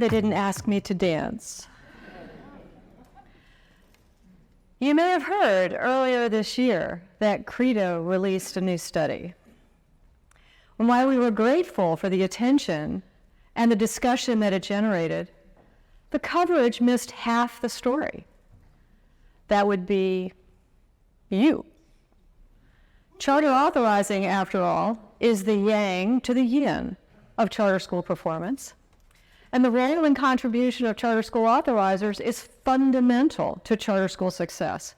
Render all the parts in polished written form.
they didn't ask me to dance. You may have heard earlier this year that CREDO released a new study. And while we were grateful for the attention and the discussion that it generated, the coverage missed half the story. That would be you. Charter authorizing, after all, is the yang to the yin of charter school performance. And the role and contribution of charter school authorizers is fundamental to charter school success.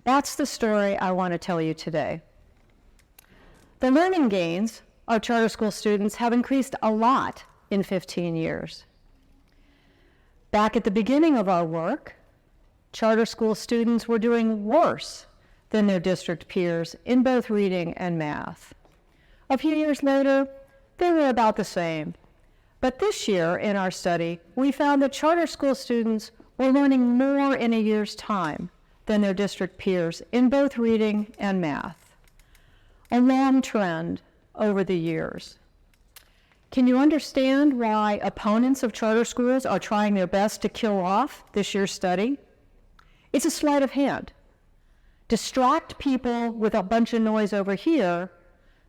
That's the story I want to tell you today. The learning gains of charter school students have increased a lot in 15 years. Back at the beginning of our work, charter school students were doing worse than their district peers in both reading and math. A few years later, they were about the same. But this year in our study, we found that charter school students were learning more in a year's time than their district peers in both reading and math. A long trend over the years. Can you understand why opponents of charter schools are trying their best to kill off this year's study? It's a sleight of hand. Distract people with a bunch of noise over here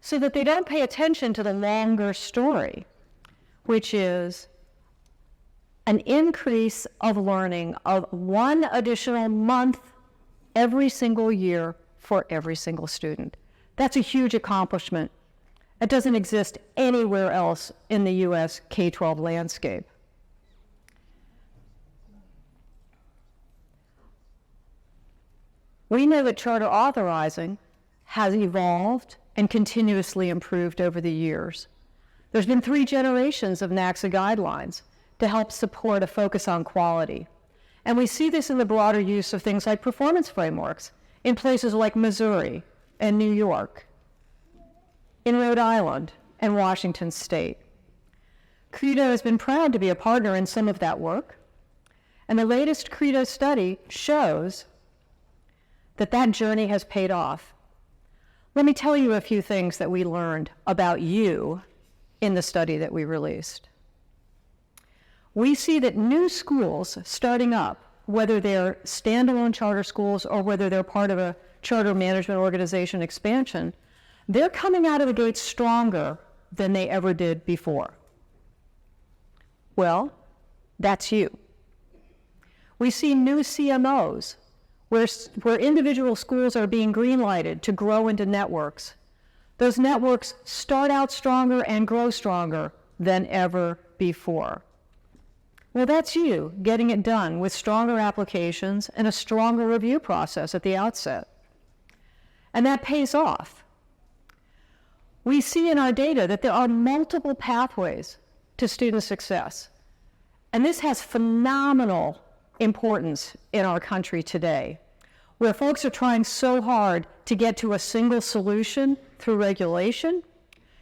so that they don't pay attention to the longer story, which is an increase of learning of 1 additional month every single year for every single student. That's a huge accomplishment. It doesn't exist anywhere else in the U.S. K-12 landscape. We know that charter authorizing has evolved and continuously improved over the years. There's been 3 generations of NACSA guidelines to help support a focus on quality. And we see this in the broader use of things like performance frameworks in places like Missouri and New York, in Rhode Island and Washington State. CREDO has been proud to be a partner in some of that work, and the latest CREDO study shows that that journey has paid off. Let me tell you a few things that we learned about you in the study that we released. We see that new schools starting up, whether they're standalone charter schools or whether they're part of a charter management organization expansion, they're coming out of the gate stronger than they ever did before. Well, that's you. We see new CMOs where individual schools are being green-lighted to grow into networks. Those networks start out stronger and grow stronger than ever before. Well, that's you getting it done with stronger applications and a stronger review process at the outset. And that pays off. We see in our data that there are multiple pathways to student success. And this has phenomenal importance in our country today, where folks are trying so hard to get to a single solution through regulation.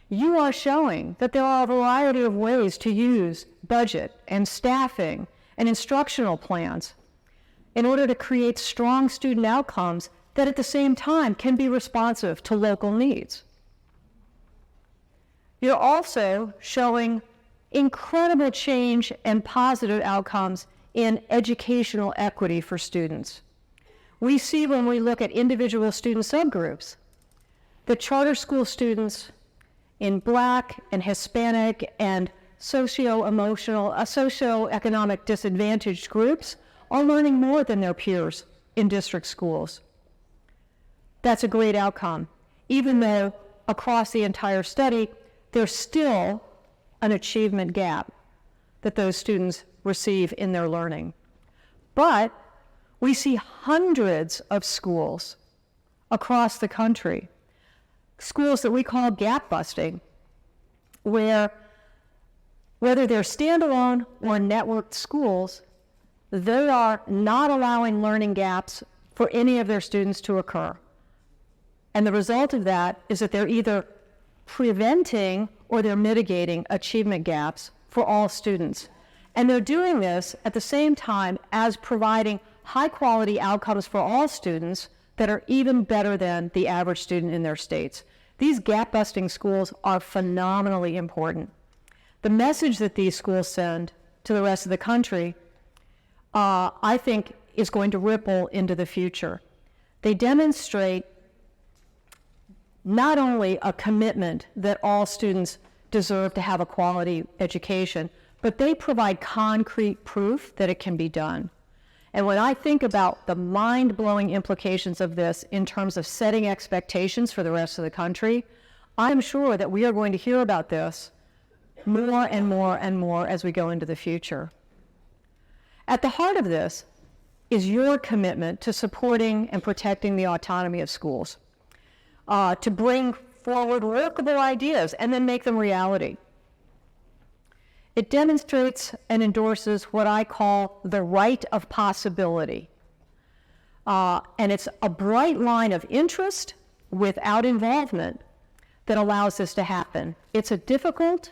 You are showing that there are a variety of ways to use budget and staffing and instructional plans in order to create strong student outcomes that at the same time can be responsive to local needs. You're also showing incredible change and positive outcomes in educational equity for students. We see when we look at individual student subgroups that charter school students in Black and Hispanic and socioeconomic disadvantaged groups are learning more than their peers in district schools. That's a great outcome, even though across the entire study, there's still an achievement gap that those students receive in their learning. But we see hundreds of schools across the country, schools that we call gap busting, where whether they're standalone or networked schools, they are not allowing learning gaps for any of their students to occur. And the result of that is that they're either preventing or they're mitigating achievement gaps for all students. And they're doing this at the same time as providing high-quality outcomes for all students that are even better than the average student in their states. These gap-busting schools are phenomenally important. The message that these schools send to the rest of the country, I think is going to ripple into the future. They demonstrate not only a commitment that all students deserve to have a quality education, but they provide concrete proof that it can be done. And when I think about the mind-blowing implications of this in terms of setting expectations for the rest of the country, I'm sure that we are going to hear about this more and more and more as we go into the future. At the heart of this is your commitment to supporting and protecting the autonomy of schools, to bring forward workable ideas and then make them reality. It demonstrates and endorses what I call the right of possibility. And it's a bright line of interest without involvement that allows this to happen. It's a difficult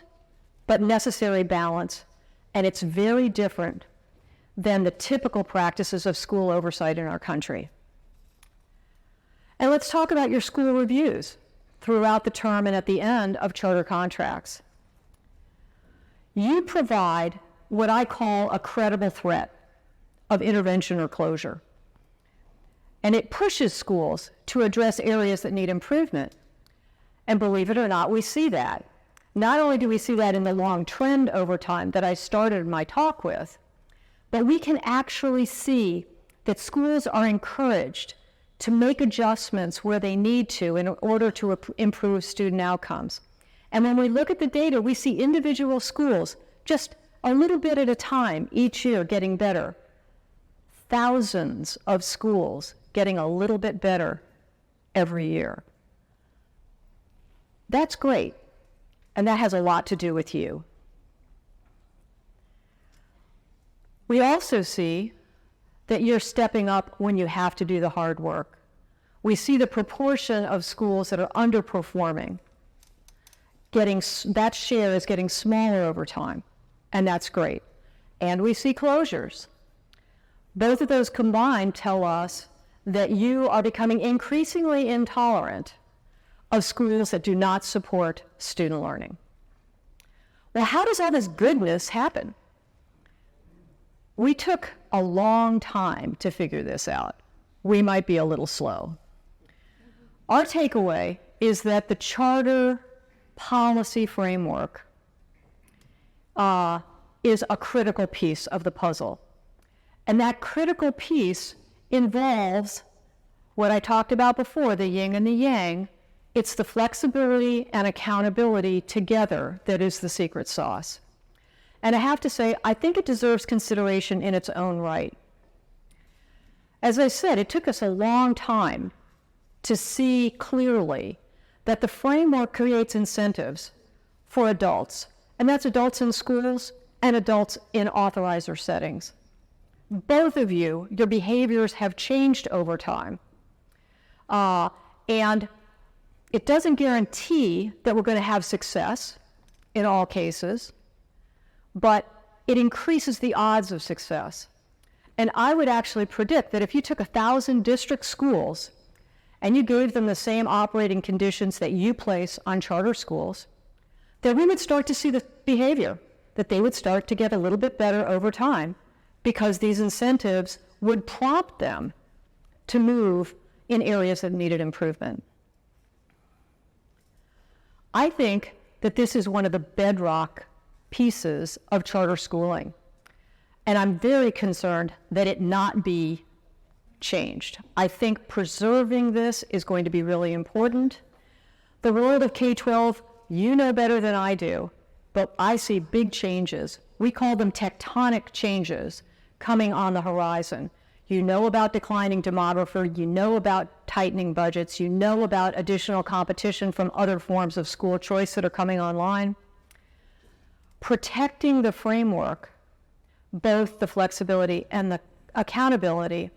but necessary balance, and it's very different than the typical practices of school oversight in our country. And let's talk about your school reviews throughout the term and at the end of charter contracts. You provide what I call a credible threat of intervention or closure. And it pushes schools to address areas that need improvement. And believe it or not, we see that. Not only do we see that in the long trend over time that I started my talk with, but we can actually see that schools are encouraged to make adjustments where they need to in order to improve student outcomes. And when we look at the data, we see individual schools just a little bit at a time each year getting better. Thousands of schools getting a little bit better every year. That's great, and that has a lot to do with you. We also see that you're stepping up when you have to do the hard work. We see the proportion of schools that are underperforming. That share is getting smaller over time, and that's great. And we see closures. Both of those combined tell us that you are becoming increasingly intolerant of schools that do not support student learning. Well, how does all this goodness happen? We took a long time to figure this out. We might be a little slow. Our takeaway is that the charter policy framework is a critical piece of the puzzle. And that critical piece involves what I talked about before, the yin and the yang. It's the flexibility and accountability together that is the secret sauce. And I have to say, I think it deserves consideration in its own right. As I said, it took us a long time to see clearly that the framework creates incentives for adults, and that's adults in schools and adults in authorizer settings. Both of you, your behaviors have changed over time. And it doesn't guarantee that we're going to have success in all cases, but it increases the odds of success. And I would actually predict that if you took 1,000 district schools and you gave them the same operating conditions that you place on charter schools, then we would start to see the behavior, that they would start to get a little bit better over time because these incentives would prompt them to move in areas that needed improvement. I think that this is one of the bedrock pieces of charter schooling, and I'm very concerned that it not be changed. I think preserving this is going to be really important. The world of K-12, you know better than I do, but I see big changes. We call them tectonic changes coming on the horizon. You know about declining demography, you know about tightening budgets, you know about additional competition from other forms of school choice that are coming online. Protecting the framework, both the flexibility and the accountability,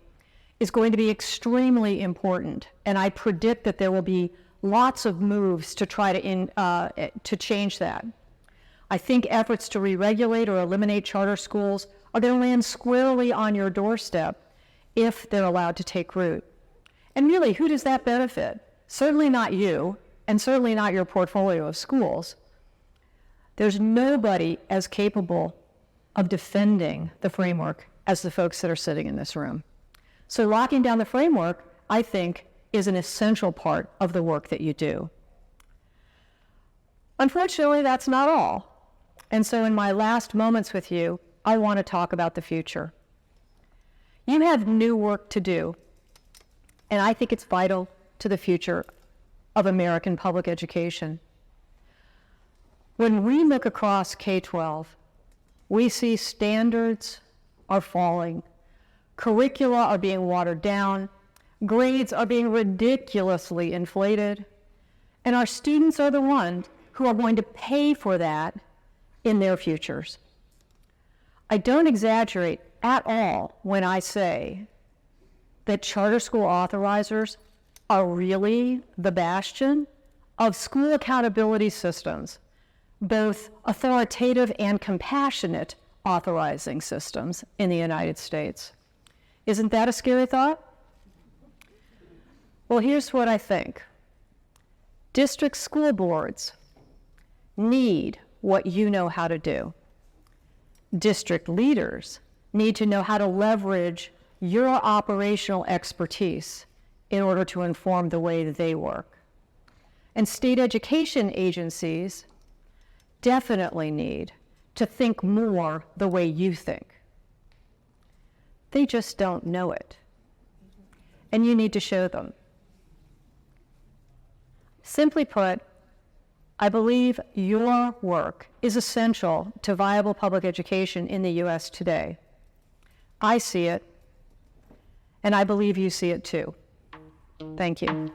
is going to be extremely important, and I predict that there will be lots of moves to try to change that. I think efforts to re-regulate or eliminate charter schools are going to land squarely on your doorstep if they're allowed to take root. And really, who does that benefit? Certainly not you, and certainly not your portfolio of schools. There's nobody as capable of defending the framework as the folks that are sitting in this room. So locking down the framework, I think, is an essential part of the work that you do. Unfortunately, that's not all. And so in my last moments with you, I want to talk about the future. You have new work to do, and I think it's vital to the future of American public education. When we look across K-12, we see standards are falling, curricula are being watered down, grades are being ridiculously inflated, and our students are the ones who are going to pay for that in their futures. I don't exaggerate at all when I say that charter school authorizers are really the bastion of school accountability systems, both authoritative and compassionate authorizing systems in the United States. Isn't that a scary thought? Well, here's what I think. District school boards need what you know how to do. District leaders need to know how to leverage your operational expertise in order to inform the way that they work. And state education agencies definitely need to think more the way you think. They just don't know it. And you need to show them. Simply put, I believe your work is essential to viable public education in the U.S. today. I see it, and I believe you see it too. Thank you.